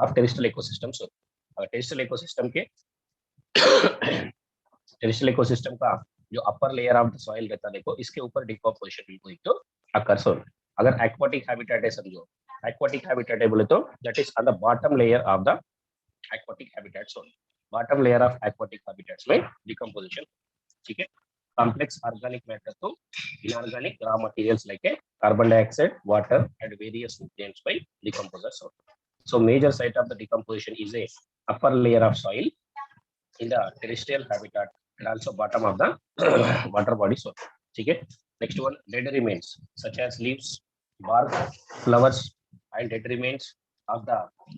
Of terrestrial ecosystem. So terrestrial ecosystem के terrestrial ecosystem का जो upper layer of the soil रहता है, देखो इसके ऊपर decomposition will going to occur. So अगर एक्वाटिक हैबिटेट है, समझो एक्वाटिक हैबिटेट है बोले तो that is on the bottom layer of the aquatic habitats only. Bottom layer of aquatic habitats में डिकम्पोजिशन, ठीक है। कॉम्प्लेक्स ऑर्गेनिक मैटर तो inorganic raw materials like carbon dioxide, water and various nutrients by decomposers. So major site of the decomposition is a upper layer of soil in the terrestrial habitat and also bottom of the water body soil, ठीक है। Next one, dead remains such as leaves, bark, flowers and dead remains of the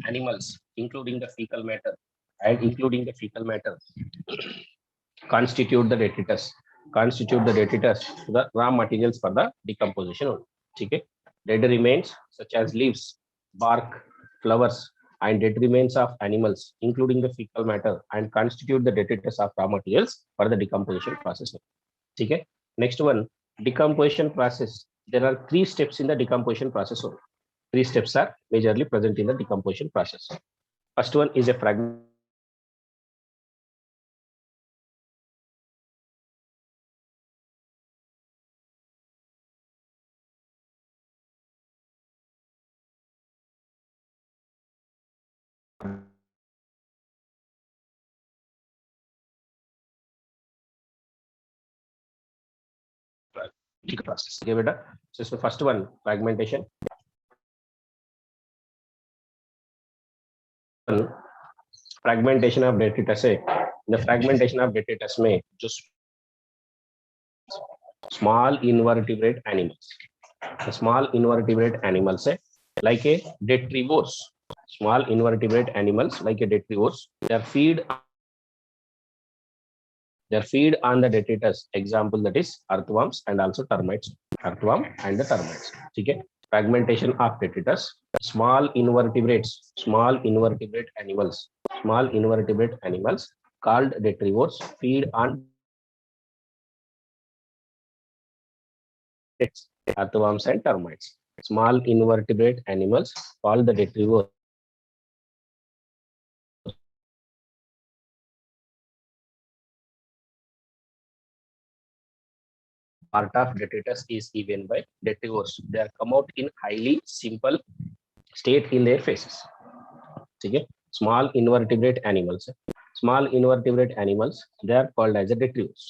animals including the fecal matter constitute the detritus, the raw materials for the decomposition only, ठीक है। Dead remains such as leaves, bark, flowers and dead remains of animals including the fecal matter and constitute the detritus of raw materials for the decomposition process, ठीक है। Next one, decomposition process. There are 3 steps in the decomposition process only. 3 steps are majorly present in the decomposition process. First one is a fragmentation process. Okay, beta. So first one, fragmentation. Fragmentation of detritus है। The fragmentation of detritus में जो small invertebrate animals है like a detritivores, small invertebrate animals like a detritivores, they are feed on the detritus. Example that is earthworms and also termites, earthworm and the termites, ठीक है। Fragmentation of detritus, small invertebrate animals called detrivores feed on earthworms and termites. Small invertebrate animals called the detrivores part of detritus is given by detrivores. They are come out in highly simple state in their faces, ठीक है। Small invertebrate animals they are called as a detrivores.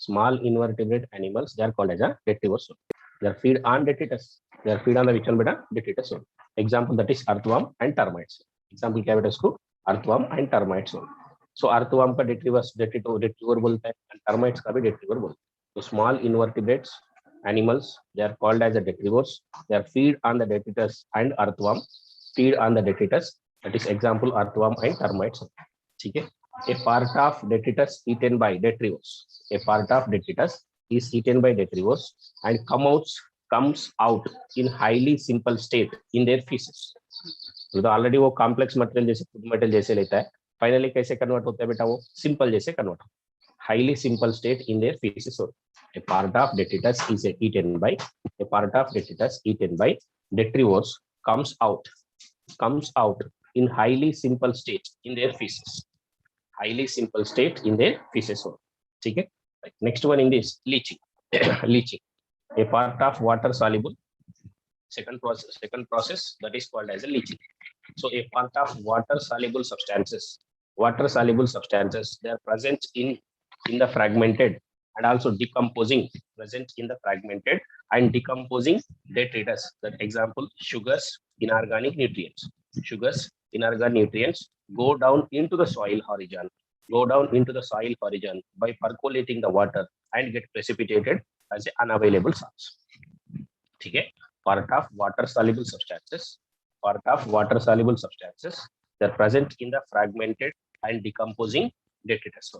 Small invertebrate animals they are called as a detrivores. They are feed on detritus. They are feed on the which one beta? Detritus. Example that is earthworm and termites. Example क्या बेटा इसको? Earthworm and termites. So earthworm का detritivore बोलते हैं and termites का भी detrivore बोलते हैं। So small invertebrates animals they are called as the detrivores. They are feed on the detritus and earthworm feed on the detritus. That is example earthworm and termites, ठीक है। A part of detritus eaten by detrivores. A part of detritus is eaten by detrivores and comes out in highly simple state in their feces. तो already वो complex material जैसे food material जैसे लेता है, finally कैसे convert होता है बेटा? वो सिंपल जैसे कन्वर्ट होता है, highly simple state in their feces. A part of detritus is eaten by detrivores comes out in highly simple state in their feces. ठीक है। Next one in this leaching. leaching, a part of water soluble. Second process that is called as a leaching. So a part of water soluble substances they are present in the fragmented and also decomposing detritus. That example sugars, inorganic nutrients go down into the soil horizon by percolating the water and get precipitated as an unavailable source, ठीक है। part of water soluble substances they are present in the fragmented and decomposing detritus.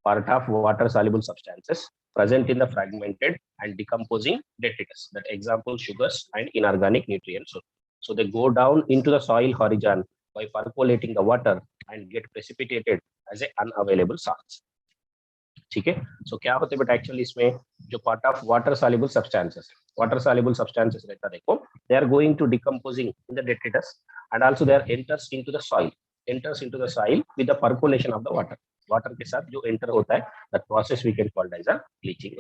Part of water soluble substances present in the fragmented and decomposing detritus. That example sugars and inorganic nutrients. So they go down into the soil horizon by percolating the water and get precipitated as an unavailable source. ठीक है। सो क्या होते बेटा actually इसमें जो part of water soluble substances रहता है, देखो they are going to decomposing in the detritus and also they are enters into the soil with the percolation of the water के साथ जो एंटर होता है, that process we can call as a leaching.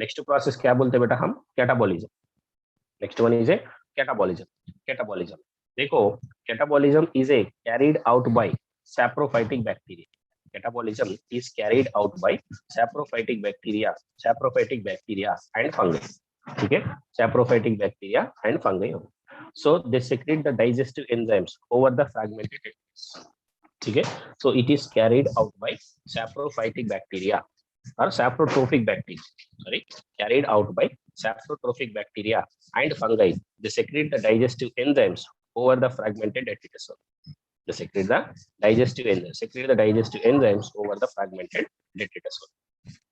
Next process क्या बोलते हैं बेटा हम, catabolism. Next one is a catabolism. देखो catabolism is a carried out by saprophytic bacteria. Catabolism is carried out by saprophytic bacteria and fungi. ठीक है, saprophytic bacteria and fungi. So they secrete the digestive enzymes over the fragmented entities. ठीक है, so it is carried out by saprophytic bacteria or saprotrophic bacteria. Sorry, carried out by saprotrophic bacteria and fungi. They secrete the digestive enzymes over the fragmented detritus. They secrete the digestive enzymes over the fragmented detritus.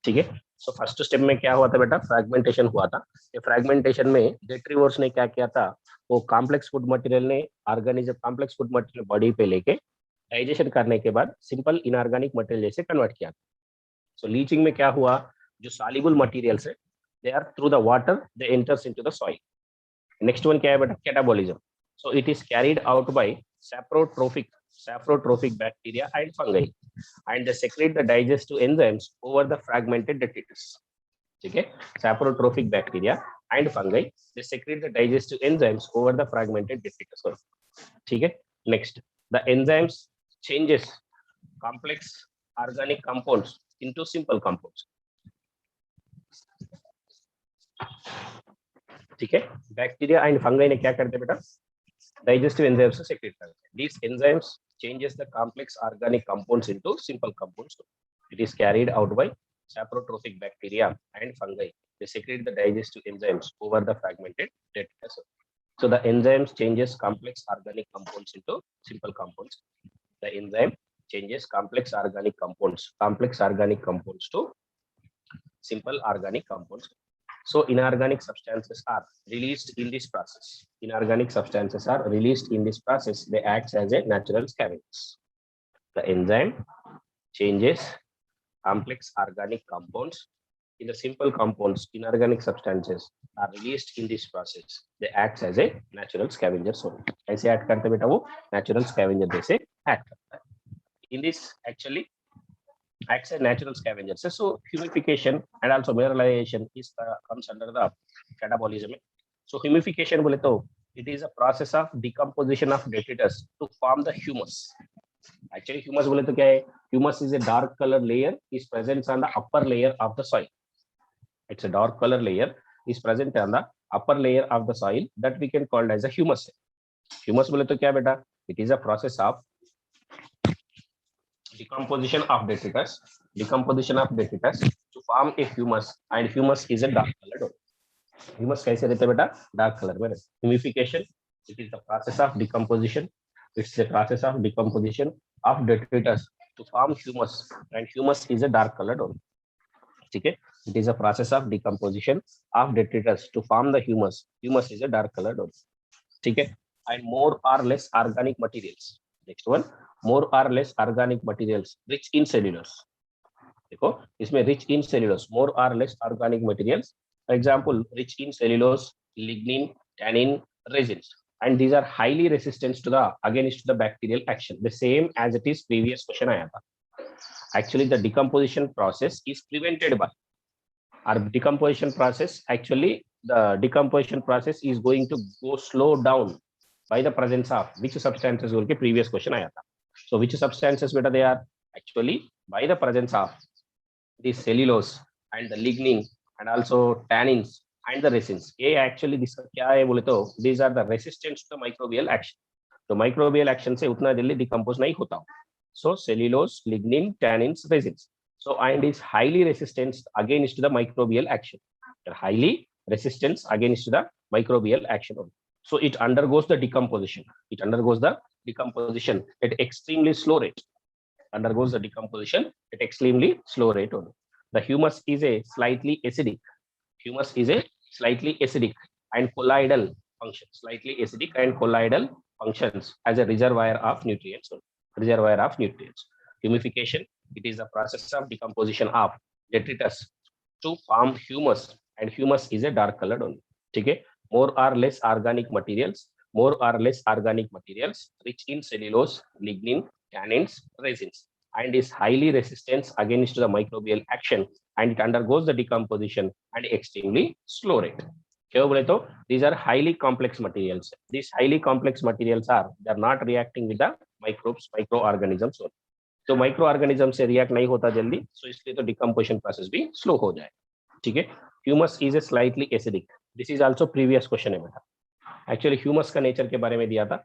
ठीक है, so first step में क्या हुआ था बेटा, fragmentation हुआ था. ये फ्रैगमेंटेशन में डेट्रीवर्स ने क्या किया था, वो कॉम्प्लेक्स फूड मटेरियल ने कॉम्प्लेक्स फूड मटेरियल बॉडी पे लेके डाइजेशन करने के बाद सिंपल इनऑर्गेनिक मटेरियल जैसे कन्वर्ट किया. सो लीचिंग में क्या हुआ, जो सॉल्युबल मटेरियल्स है they are through the water they enters into the soil. Next one क्या है बेटा, catabolism. So it is carried out by saprotrophic bacteria and fungi and they secrete the digestive enzymes over the fragmented detritus. ठीक है, saprotrophic bacteria and fungi they secrete the digestive enzymes over the fragmented detritus. ठीक है, next the enzymes changes complex organic compounds into simple compounds. ठीक है, bacteria and fungi ने क्या करते हैं बेटा, डाइजेस्टिव एंजाइम्स से सेक्रेट करते हैं. These enzymes changes the complex organic compounds into simple compounds. It is carried out by saprotrophic bacteria and fungi. They secrete the digestive enzymes over the fragmented detritus. So the enzymes changes complex organic compounds into simple compounds. The enzyme changes complex organic compounds to simple organic compounds. So inorganic substances are released in this process. They act as a natural scavengers. The enzyme changes complex organic compounds in the simple compounds. Inorganic substances are released in this process. They act as a natural scavenger. So ऐसे act करते बेटा वो natural scavenger जैसे act करता है. In this actually acts as natural scavengers. So humidification and also mineralization comes under the catabolism. So humidification बोले तो it is a process of decomposition of detritus to form the humus. Actually humus बोले तो क्या है, humus is a dark color layer is present on the upper layer of the soil. It's a dark color layer is present on the upper layer of the soil that we can call as a humus. Humus बोले तो क्या बेटा, it is a process of decomposition of detritus to form a humus, and humus is a dark colored. Humus कैसे रहता है बेटा, dark color में. Humidification, it is the process of decomposition. It's a process of decomposition of detritus to form humus, and humus is a dark colored. ठीक है, it is a process of decomposition of detritus to form the humus. Humus is a dark colored. ठीक है, and more or less organic materials. Next one, more or less organic materials rich in cellulose. देखो इसमें rich in cellulose, more or less organic materials. For example, rich in cellulose, lignin, tannin, resins, and these are highly resistant to the against the bacterial action. The same as it is previous question आया था. Actually, the decomposition process is prevented by our decomposition process. Actually, the decomposition process is going to go slow down by the presence of which substances बोल के previous question आया था. So which substances beta they are, actually by the presence of the cellulose and the lignin and also tannins and the resins. ये actually this क्या है बोले तो these are the resistance to the microbial action. तो microbial action से उतना जल्दी decompose नहीं होता. So cellulose, lignin, tannins, resins. So and is highly resistant against the microbial action. Highly resistant against the microbial action. So it undergoes the decomposition. At extremely slow rate. The humus is a slightly acidic. And colloidal functions as a reservoir of nutrients. Humidification, it is the process of decomposition of detritus to form humus, and humus is a dark colored only. ठीक है, more or less organic materials, more or less organic materials rich in cellulose, lignin, tannins, resins, and is highly resistant against the microbial action, and it undergoes the decomposition at extremely slow rate. क्यों बोले तो these are highly complex materials. These highly complex materials are they are not reacting with the microbes, microorganisms. तो micro organism से react नहीं होता जल्दी, सो इसलिए तो डिकम्पोजिशन प्रोसेस भी स्लो हो जाए. ठीक है, humus is a slightly acidic. This is also previous question है बेटा. एक्चुअली ह्यूमस का नेचर के बारे में दिया था.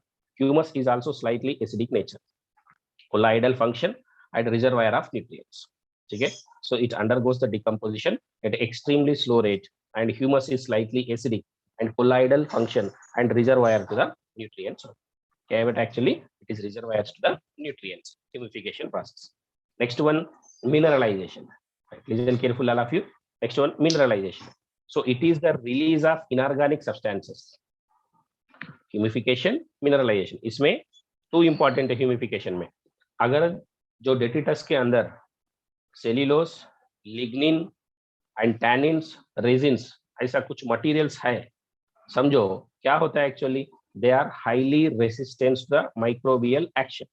Humus is also slightly acidic nature, colloidal function at reservoir of nutrients. ठीक है, so it undergoes the decomposition at extremely slow rate, and humus is slightly acidic and colloidal function and reservoir to the nutrients. Okay, but actually it is reservoirs to the nutrients, humification process. Next one, mineralization. Listen careful, all of you. Next one, mineralization. So it is the release of inorganic substances. Humification, mineralization. इसमें two important है humification में. अगर जो detritus के अंदर cellulose, lignin and tannins, resins ऐसा कुछ materials है, समझो क्या होता है actually, they are highly resistant to the microbial action.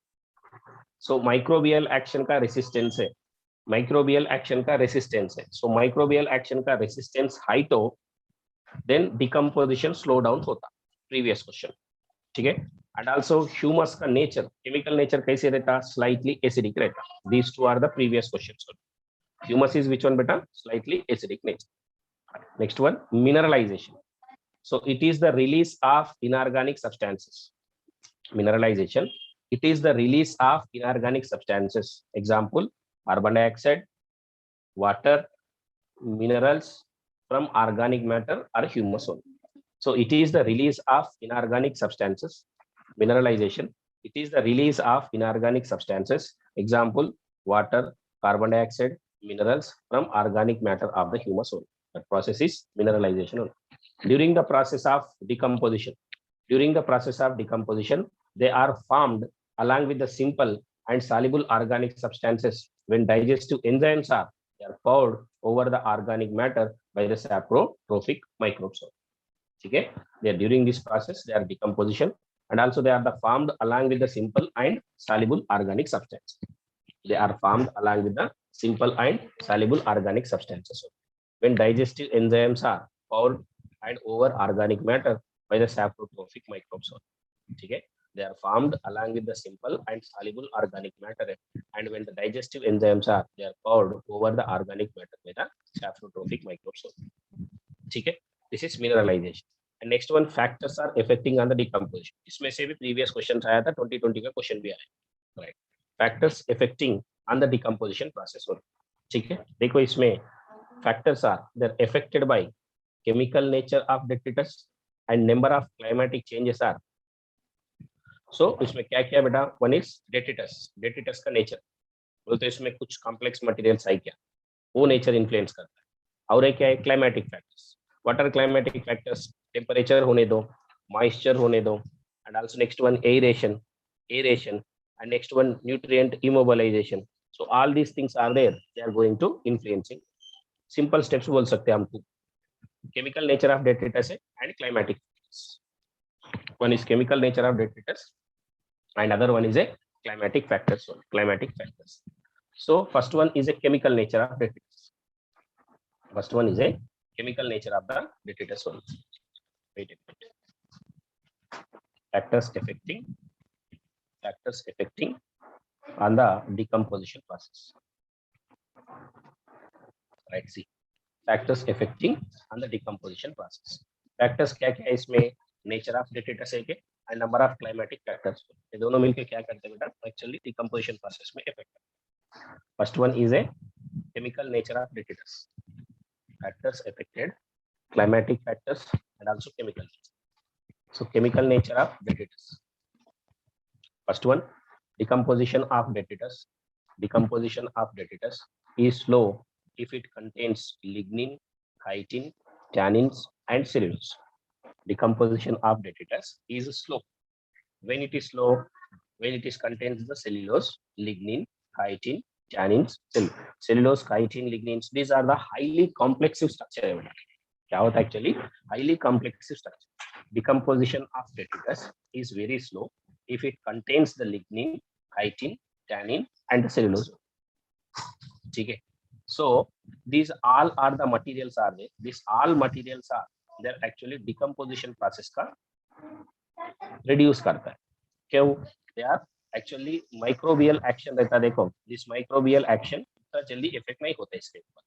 So microbial action का रेसिस्टेंस है, माइक्रोबियल एक्शन का रेसिस्टेंस है. सो माइक्रोबियल एक्शन का रेसिस्टेंस हाई तो देन डिकम्पोजिशन स्लो डाउन होता. Previous question. ठीक है, एंड आल्सो ह्यूमस का नेचर, केमिकल नेचर कैसे रहता, स्लाइटली एसिडिक रहता. These two are the previous question. Humus is which one बेटा, slightly acidic nature. Next one, mineralization. So it is the release of inorganic substances. Mineralization, it is the release of inorganic substances. Example, carbon dioxide, water, minerals from organic matter or humus only. So it is the release of inorganic substances. Mineralization, it is the release of inorganic substances. Example, water, carbon dioxide, minerals from organic matter of the humus only. That process is mineralization only. During the process of decomposition, they are formed along with the simple and soluble organic substances. When digestive enzymes are, they are poured over the organic matter by the saprotrophic microbes. Okay, they are during this process, they are decomposition, and also they are the formed along with the simple and soluble organic substances. They are formed along with the simple and soluble organic substances. When digestive enzymes are poured and over organic matter by the saprotrophic microbes. Okay, they are formed along with the simple and soluble organic matter, and when the digestive enzymes are, they are poured over the organic matter by the saprotrophic microbes. Okay, this is mineralization. And next one, factors are affecting on the decomposition. इसमें से भी previous question आया था, 2020 का question भी आया, right? Factors affecting on the decomposition process. ठीक है, देखो इसमें factors are they're affected by chemical nature of detritus and number of climatic changes are. So इसमें क्या क्या बेटा, one is detritus. Detritus का nature बोलते हैं, इसमें कुछ complex materials है क्या, वो nature influence करता है. और एक क्या है, climatic factors. What are climatic factors? Temperature होने दो, moisture होने दो, and also next one aeration, and next one nutrient immobilization. So all these things are there, they are going to influencing. Simple steps बोल सकते हैं हमको. Chemical nature of detritus and climatic factors. One is chemical nature of detritus and other one is a climatic factors. So first one is a chemical nature of detritus. First one is a chemical nature of the detritus. Wait a minute. Factors affecting on the decomposition process. Right, see. Factors affecting on the decomposition process. Factors क्या क्या है इसमें, nature of detritus है and number of climatic factors. ये दोनों मिलके क्या करते हैं बेटा, actually decomposition process में effect करते हैं. First one is a chemical nature of detritus. Factors affected, climatic factors and also chemical. So chemical nature of detritus. First one, decomposition of detritus. Decomposition of detritus is slow if it contains lignin, chitin, tannins, and cellulose. Decomposition of detritus is slow. When it is slow, when it is contains the cellulose, lignin, chitin, tannins, cellulose, chitin, lignins. These are the highly complex structure. क्या होता है actually? Highly complex structure. Decomposition of detritus is very slow if it contains the lignin, chitin, tannin, and the cellulose. ठीक है. So these all are the materials are there. These all materials are they're actually decomposition process का reduce करता है. क्यों? They are actually microbial action रहता है. देखो this microbial action इतना जल्दी इफेक्ट नहीं होता इसके ऊपर.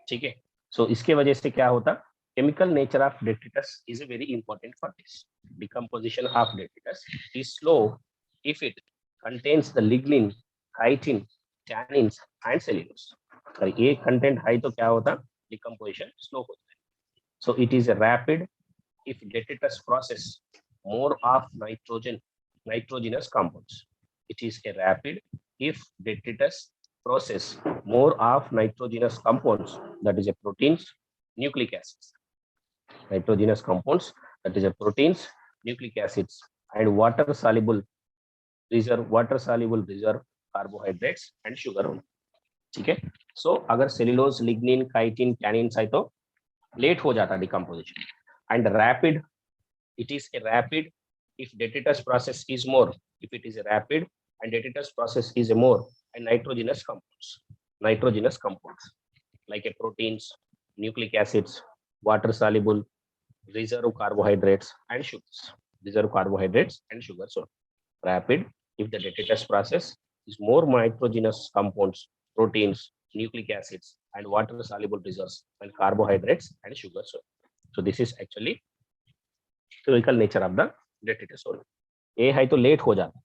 ठीक है. So इसके वजह से क्या होता? Chemical nature of detritus is very important for this. Decomposition of detritus is slow if it contains the lignin, chitin, tannins and cellulose. अगर ये content high तो क्या होता? Decomposition slow होता है. So it is a rapid if detritus process more of nitrogenous compounds. It is a rapid if detritus process more of nitrogenous compounds, that is a proteins, nucleic acids. Nitrogenous compounds, that is a proteins, nucleic acids and water soluble reserve carbohydrates and sugar. ठीक है. So अगर cellulose, lignin, chitin, tannins है तो late हो जाता decomposition. And rapid, it is a rapid if detritus process is more. If it is a rapid and detritus process is a more and nitrogenous compounds like a proteins, nucleic acids, water soluble reserve carbohydrates and sugars. So rapid if the detritus process is more nitrogenous compounds, proteins, nucleic acids and water soluble reserves and carbohydrates and sugars. So this is actually chemical nature of the detritus. ये है तो late हो जाता.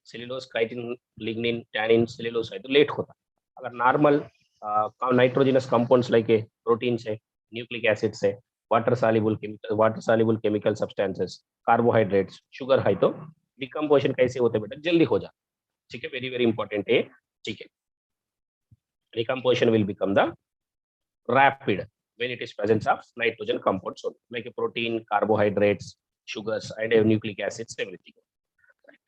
Cellulose, chitin, lignin, tannin, cellulose है तो late होता. अगर normal nitrogenous compounds like proteins है, न्यूक्लिक एसिड्स है, water soluble chemical substances, carbohydrates, sugar है तो डिकम्पोजिशन कैसे होते बेटा? जल्दी हो जाता. ठीक है. वेरी वेरी इंपॉर्टेंट है. ठीक है. Decomposition will become the rapid when it is presence of nitrogen compounds like a protein, carbohydrates, sugars and nucleic acids, everything.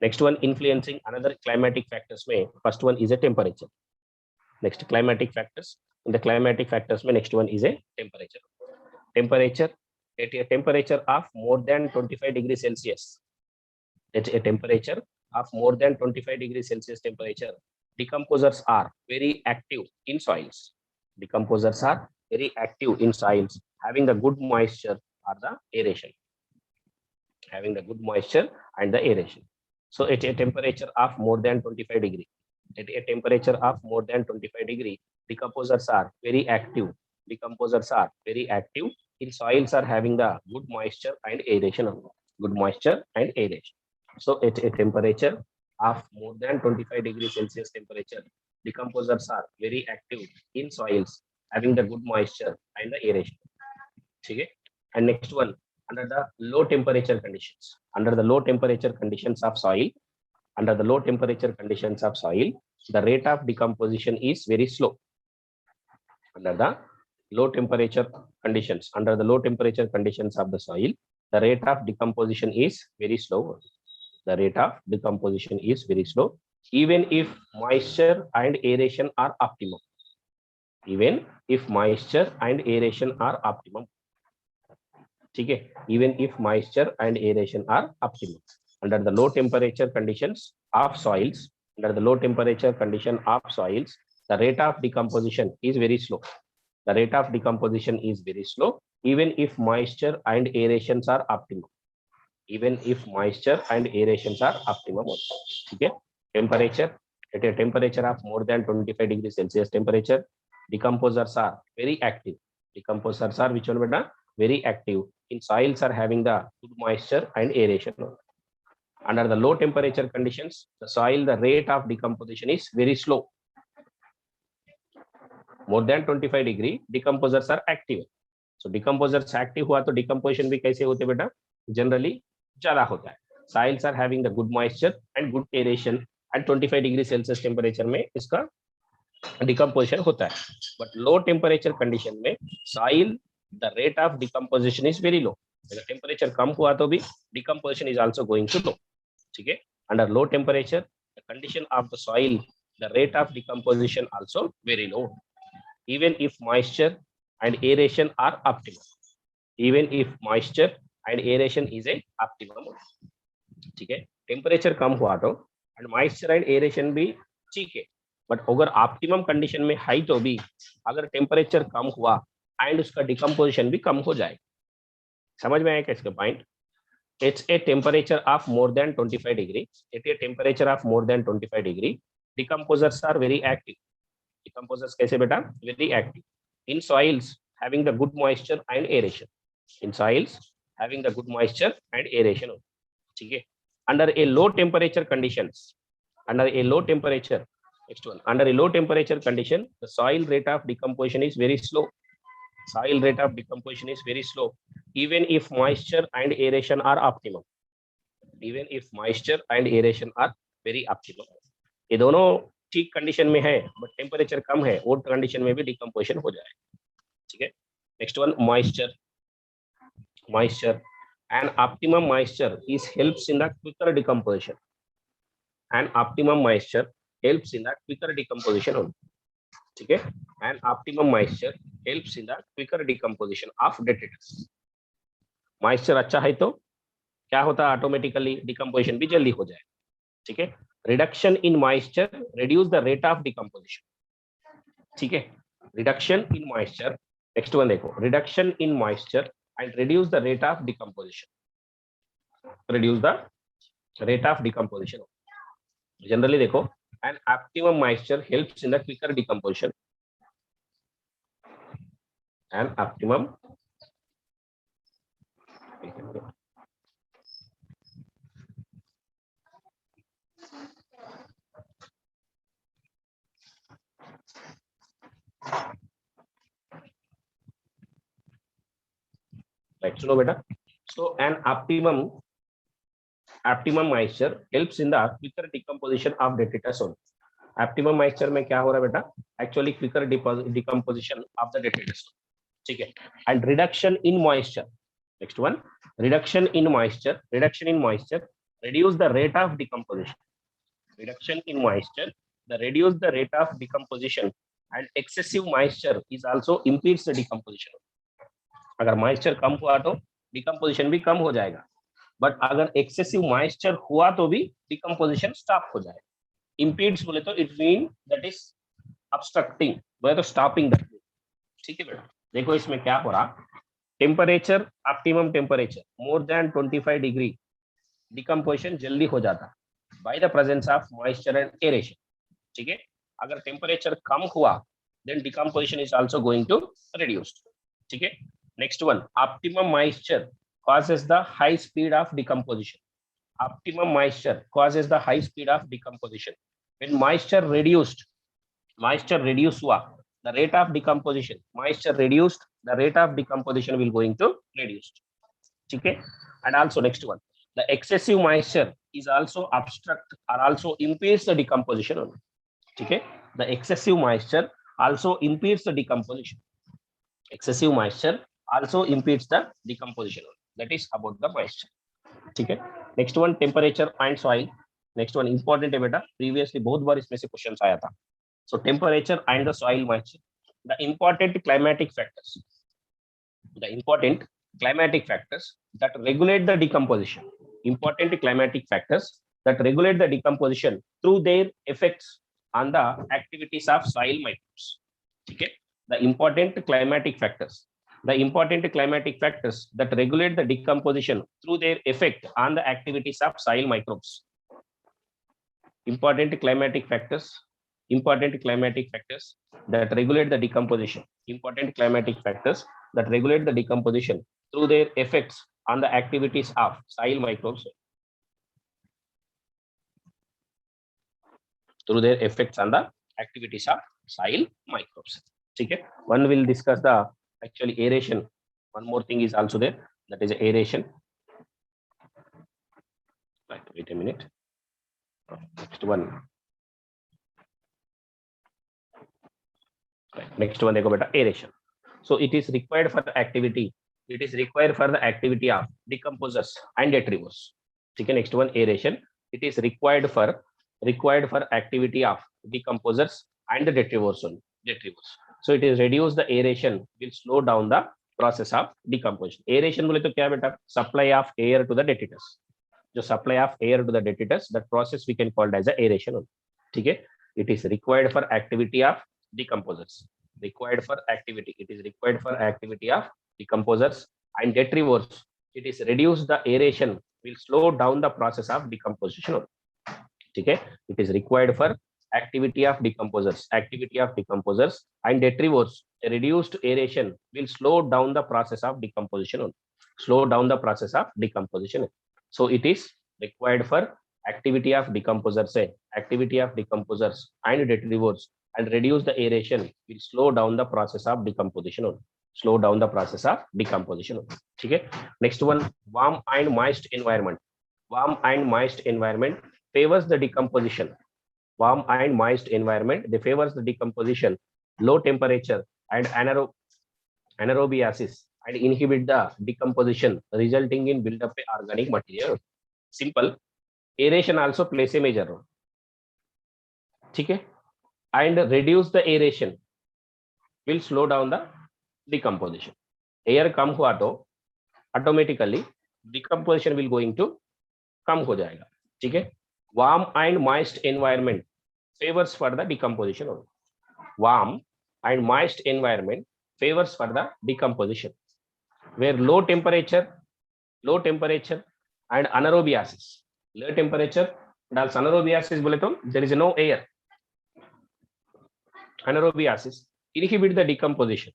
Next one, influencing another climatic factors में first one is a temperature. Next climatic factors. In the climatic factors में next one is a temperature. Temperature at a temperature of more than 25 degrees Celsius. At a temperature of more than 25 degrees Celsius temperature, decomposers are very active in soils. Decomposers are very active in soils having the good moisture or the aeration. Having the good moisture and the aeration. So at a temperature of more than 25 degree, at a temperature of more than 25 degree, decomposers are very active. Decomposers are very active in soils are having the good moisture and aeration. Good moisture and aeration. So at a temperature of more than 25 degrees Celsius temperature, decomposers are very active in soils having the good moisture and the aeration. Okay. And next one, under the low temperature conditions, under the low temperature conditions of soil, the rate of decomposition is very slow. Under the low temperature conditions of the soil, the rate of decomposition is very slow. The rate of decomposition is very slow, even if moisture and aeration are optimum. Even if moisture and aeration are optimum. Okay. Even if moisture and aeration are optimum. Under the low temperature conditions of soils, the rate of decomposition is very slow. The rate of decomposition is very slow, even if moisture and aerations are optimum. Even if moisture and aerations are optimum. Okay. Temperature, at a temperature of more than 25 degrees Celsius temperature, decomposers are very active. Decomposers are which one beta? Very active in soils are having the good moisture and aeration. Under the low temperature conditions, the soil, the rate of decomposition is very slow. More than 25 degree, decomposers are active. So decomposers active हुआ तो decomposition भी कैसे होते बेटा? Generally ज़्यादा होता है. Soils are having the good moisture and good aeration and 25 degree Celsius temperature में इसका decomposition होता है. But low temperature condition में soil, the rate of decomposition is very low. The temperature कम हुआ तो भी decomposition is also going to low. ठीक है. Under low temperature, the condition of the soil the rate of decomposition also very low, even if moisture and aeration are optimum. Even if moisture and aeration is a optimum. ठीक है, temperature कम हुआ तो and moisture and aeration भी ठीक है, but अगर optimum condition में है तो भी अगर टेम्परेचर कम हुआ एंड उसका डिकम्पोजिशन भी कम हो जाए. समझ में आया क्या इसका point? It's a temperature of more than 25 degree. At a temperature of more than 25 degree, decomposers are very active. Decomposers कैसे बेटा? Very active. In soils having the good moisture and aeration. In soils having the good moisture and aeration. ठीक है. Under a low temperature conditions. Under a low temperature. Next one. Under a low temperature condition, the soil rate of decomposition is very slow. Soil rate of decomposition is very slow. Even if moisture and aeration are optimum. Even if moisture and aeration are very optimum. ये दोनों ठीक condition में है, but temperature कम है, वो condition में भी decomposition हो जाए. ठीक है. Next one, moisture. Moisture and optimum moisture is helps in the quicker decomposition. And optimum moisture helps in the quicker decomposition only. ठीक है. And optimum moisture helps in the quicker decomposition of detritus. Moisture अच्छा है तो क्या होता है, automatically decomposition भी जल्दी हो जाए. ठीक है. Reduction in moisture reduce the rate of decomposition. ठीक है. Reduction in moisture. Next one देखो, reduction in moisture and reduce the rate of decomposition. Reduce the rate of decomposition. Generally देखो, and optimum moisture helps in the quicker decomposition. And optimum right, सुनो बेटा. So an optimum moisture helps in the quicker decomposition of detritus only. Optimum moisture में क्या हो रहा है बेटा? Actually quicker decomposition of the detritus. ठीक है. And reduction in moisture. Next one, reduction in moisture. Reduction in moisture reduce the rate of decomposition. Reduction in moisture, the reduce the rate of decomposition, and excessive moisture is also impedes the decomposition. अगर moisture कम हुआ तो decomposition भी कम हो जाएगा, but अगर excessive moisture हुआ तो भी decomposition stop हो जाए. Impedes बोले तो it mean that is obstructing, बोले तो stopping that. ठीक है बेटा. देखो इसमें क्या हो रहा, temperature optimum temperature more than 25 degree, decomposition जल्दी हो जाता by the presence of moisture and aeration. ठीक है. अगर टेम्परेचर कम हुआ then decomposition is also going to reduce. ठीक है. Next one, optimum moisture causes the high speed of decomposition. Optimum moisture causes the high speed of decomposition. When moisture reduced हुआ, the rate of decomposition, moisture reduced, the rate of decomposition will going to reduce. Okay. And also next one, the excessive moisture is also obstruct or also impedes the decomposition. Okay. The excessive moisture also impedes the decomposition. Excessive moisture also impedes the decomposition. That is about the moisture. Okay. Next one, temperature and soil. Next one important है बेटा, previously बहुत बार इसमें से question आया था. So temperature and the soil moisture, the important climatic factors that regulate the decomposition. Important climatic factors that regulate the decomposition through their effects on the activities of soil microbes. Okay. The important climatic factors that regulate the decomposition through their effect on the activities of soil microbes. Important climatic factors that regulate the decomposition. Important climatic factors that regulate the decomposition through their effects on the activities of soil microbes. Through their effects on the activities of soil microbes. Okay. One will discuss the actually aeration. One more thing is also there, that is aeration. Right, wait a minute. Next one. Right. Next one, देखो बेटा, aeration. So it is required for the activity. It is required for the activity of decomposers and detritivores. ठीक है. Next one, aeration. It is required for required for activity of decomposers and the detrivores only. Detrivores. So it is reduce the aeration will slow down the process of decomposition. Aeration बोले तो क्या बेटा? Supply of air to the detritus. जो supply of air to the detritus, that process we can call as a aeration only. ठीक है? It is required for activity of decomposers. Required for activity. It is required for activity of decomposers and detrivores. It is reduce the aeration will slow down the process of decomposition only. ठीक है? It is required for activity of decomposers and detrivores. A reduced aeration will slow down the process of decomposition only. Slow down the process of decomposition. So it is required for activity of decomposers and detrivores, and reduce the aeration will slow down the process of decomposition only. Slow down the process of decomposition only. ठीक है? Next one, warm and moist environment. Warm and moist environment favors the decomposition. Warm and moist environment, they favors the decomposition. Low temperature and anaerobiasis and inhibit the decomposition, resulting in buildup of organic material. Simple. Aeration also plays a major role. ठीक है? And reduce the aeration will slow down the decomposition. Air कम हुआ तो automatically decomposition will going to कम हो जाएगा. ठीक है? Warm and moist environment favors for the decomposition only. Warm and moist environment favors for the decomposition. Where low temperature and anaerobiasis. Low temperature and also anaerobiasis बोले तो there is no air. Anaerobiasis inhibit the decomposition.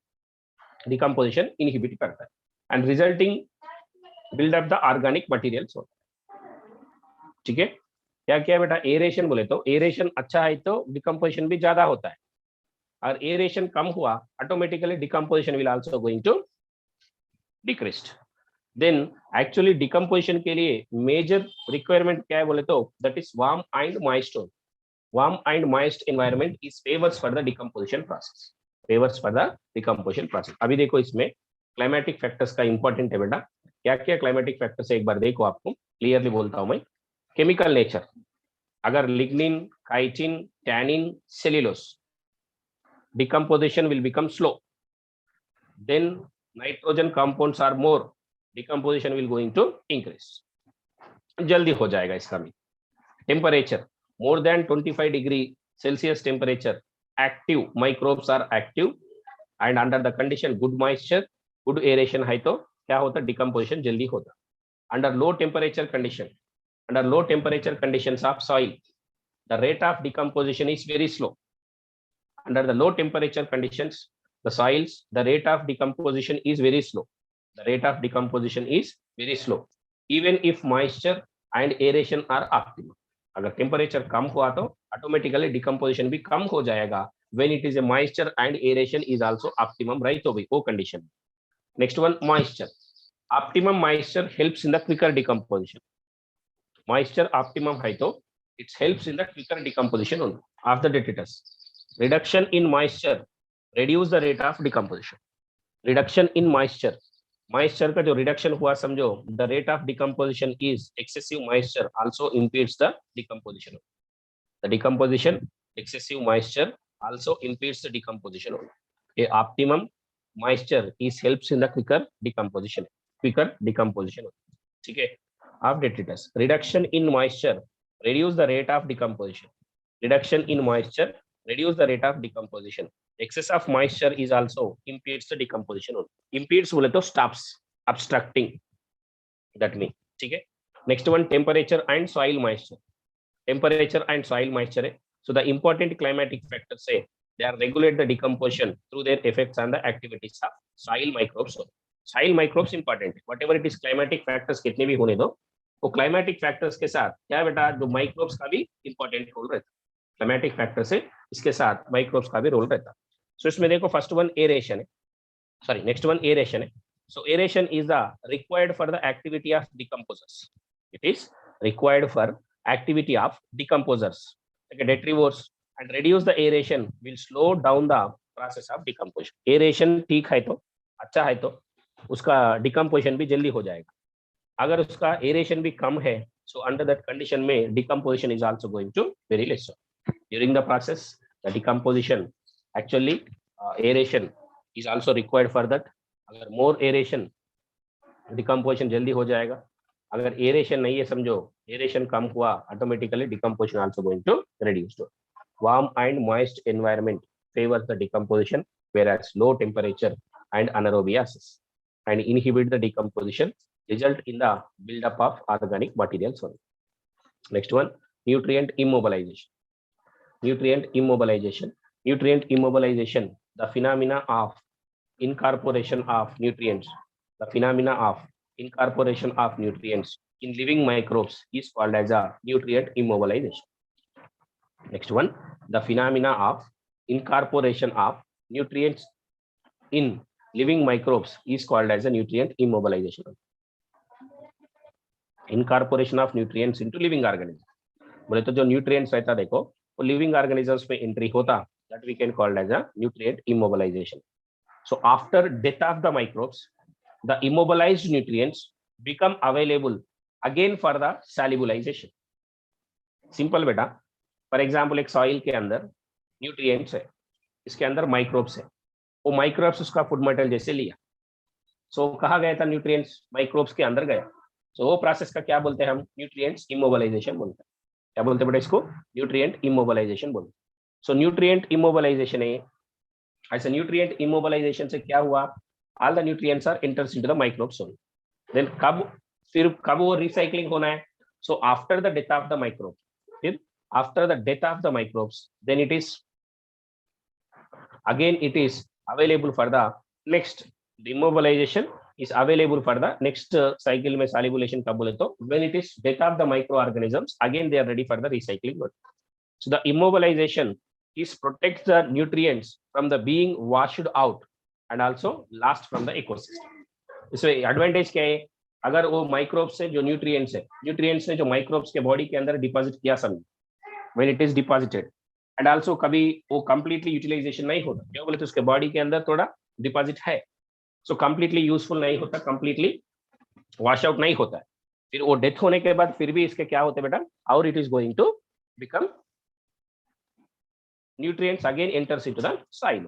Decomposition inhibit करता है and resulting build up the organic materials. ठीक है? क्या क्या बेटा? Aeration बोले तो एरेशन अच्छा है तो डिकम्पोजिशन भी ज्यादा होता है, और एरेशन कम हुआ automatically decomposition will also going to decreased. Then actually decomposition के लिए मेजर रिक्वायरमेंट क्या है बोले तो that is warm and moist. Warm and moist environment is favours for the decomposition process. Favours for the decomposition process. अभी देखो इसमें climatic factors का इंपॉर्टेंट है बेटा. क्या क्या क्लाइमेटिक फैक्टर्स है एक बार देखो, आपको क्लियरली बोलता हूं मैं. केमिकल नेचर, अगर lignin, chitin, tannin, cellulose, decomposition will become slow. Then nitrogen compounds are more, decomposition will going to increase. जल्दी हो जाएगा इसका भी. Temperature more than 25 degree Celsius temperature, active microbes are active, and under the condition good moisture, good aeration है तो क्या होता? Decomposition जल्दी होता. Under low temperature conditions of soil, the rate of decomposition is very slow. Under the low temperature conditions, the soils, the rate of decomposition is very slow. The rate of decomposition is very slow, even if moisture and aeration are optimal. अगर temperature कम हुआ तो automatically decomposition भी कम हो जाएगा. when it is a moisture and aeration is also optimum, right? तो वो condition. Next one, moisture. Optimum moisture helps in the quicker decomposition. Moisture optimum है तो it helps in the quicker decomposition of the detritus. Reduction in moisture reduce the rate of decomposition. Reduction in moisture का जो reduction हुआ समझो, the rate of decomposition is excessive moisture also impedes the decomposition. The decomposition, excessive moisture also impedes the decomposition. A optimum moisture is helps in the quicker decomposition. ठीक है? Of detritus. Reduction in moisture reduce the rate of decomposition. Reduction in moisture reduce the rate of decomposition. Excess of moisture is also impedes the decomposition. Impedes बोले तो stops, obstructing, that mean. ठीक है? Next one, temperature and soil moisture. Temperature and soil moisture. So the important climatic factors say they are regulate the decomposition through their effects on the activities of soil microbes. Soil microbes important. Whatever it is, climatic factors कितने भी होने दो, वो climatic factors के साथ क्या बेटा, जो माइक्रोब्स का भी इंपॉर्टेंट रोल रहता है. क्लाइमेटिक फैक्टर से इसके साथ माइक्रोब्स का भी रोल रहता है. सो इसमें देखो फर्स्ट वन एरेशन है, सॉरी नेक्स्ट वन एरेशन है. So aeration is the required for the activity of decomposers. It is required for activity of decomposers, detrivores, and reduce the aeration will slow down the process of decomposition. Aeration ठीक है तो अच्छा है तो उसका decomposition भी जल्दी हो जाएगा. अगर उसका एरेशन भी कम है, so under that condition में decomposition is also going to very less. During the process, the decomposition, actually aeration is also required for that. अगर more aeration, decomposition जल्दी हो जाएगा. अगर aeration नहीं है, समझो aeration कम हुआ, automatically decomposition also going to reduce. Warm and moist environment favors the decomposition, whereas low temperature and anaerobiasis and inhibit the decomposition, result in the buildup of organic materials. Next one, nutrient immobilization. Nutrient immobilization. Nutrient immobilization, the phenomena of incorporation of nutrients. The phenomena of incorporation of nutrients in living microbes is called as a nutrient immobilization. Next one, the phenomena of incorporation of nutrients in living microbes is called as a nutrient immobilization. Incorporation of nutrients into living organisms. बोले तो जो nutrients रहता देखो वो living organisms में entry होता, that we can call as a nutrient immobilization. So after death of the microbes, the immobilized nutrients become available again for the solubilization. Simple बेटा. For example एक सॉइल के अंदर nutrients है, इसके अंदर microbes है, वो माइक्रोब्स उसका फूड मटेरियल जैसे लिया, सो कहा गया था न्यूट्रिएंट्स माइक्रोब्स के अंदर गया, सो वो प्रोसेस का क्या बोलते हैं हम, न्यूट्रिएंट्स इमोबिलाइजेशन बोलते हैं. क्या बोलते हैं बेटा इसको, न्यूट्रिएंट इमोबिलाइजेशन बोलते हैं. सो न्यूट्रिएंट इमोबिलाइजेशन है. ऐसा न्यूट्रिएंट इमोबिलाइजेशन से क्या हुआ, all the nutrients are enters into the microbes only. Then कब वो रिसाइक्लिंग होना है, so after the death of the microbe. फिर after the death of the microbes, then it is available for the next, the immobilization is available for the next cycle में solubilization कब बोले तो when it is death of the microorganisms, again they are ready for the recycling work. So the immobilization is protects the nutrients from the being washed out and also lost from the ecosystem. इसमें advantage क्या है, अगर वो microbes से जो nutrients ने जो microbes के body के अंदर deposit किया समझो, when it is deposited and also कभी वो completely utilization नहीं होता, क्यों बोले तो उसके बॉडी के अंदर थोड़ा डिपॉजिट है, सो completely यूजफुल नहीं होता, completely वॉश आउट नहीं होता है. फिर वो डेथ होने के बाद फिर भी इसके क्या होते हैं बेटा, और it is going to become nutrients again enters into the soil.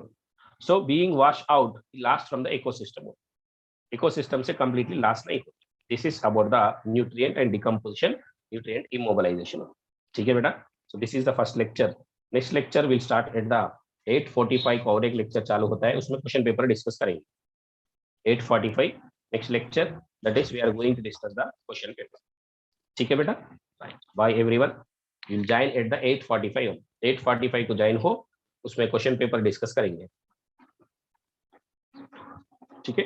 So being washed out last from the ecosystem. Ecosystem से completely last नहीं होता. This is about the nutrient and decomposition, nutrient immobilization. ठीक है बेटा. So this is the first lecture. Next lecture will start at the 8:45 को और एक lecture चालू होता है, उसमें क्वेश्चन पेपर डिस्कस करेंगे. 8:45 next lecture, that is we are going to discuss the question paper. ठीक है बेटा. Bye everyone. You will join at the 8:45. 8:45 को ज्वाइन हो, उसमें क्वेश्चन पेपर डिस्कस करेंगे. ठीक है.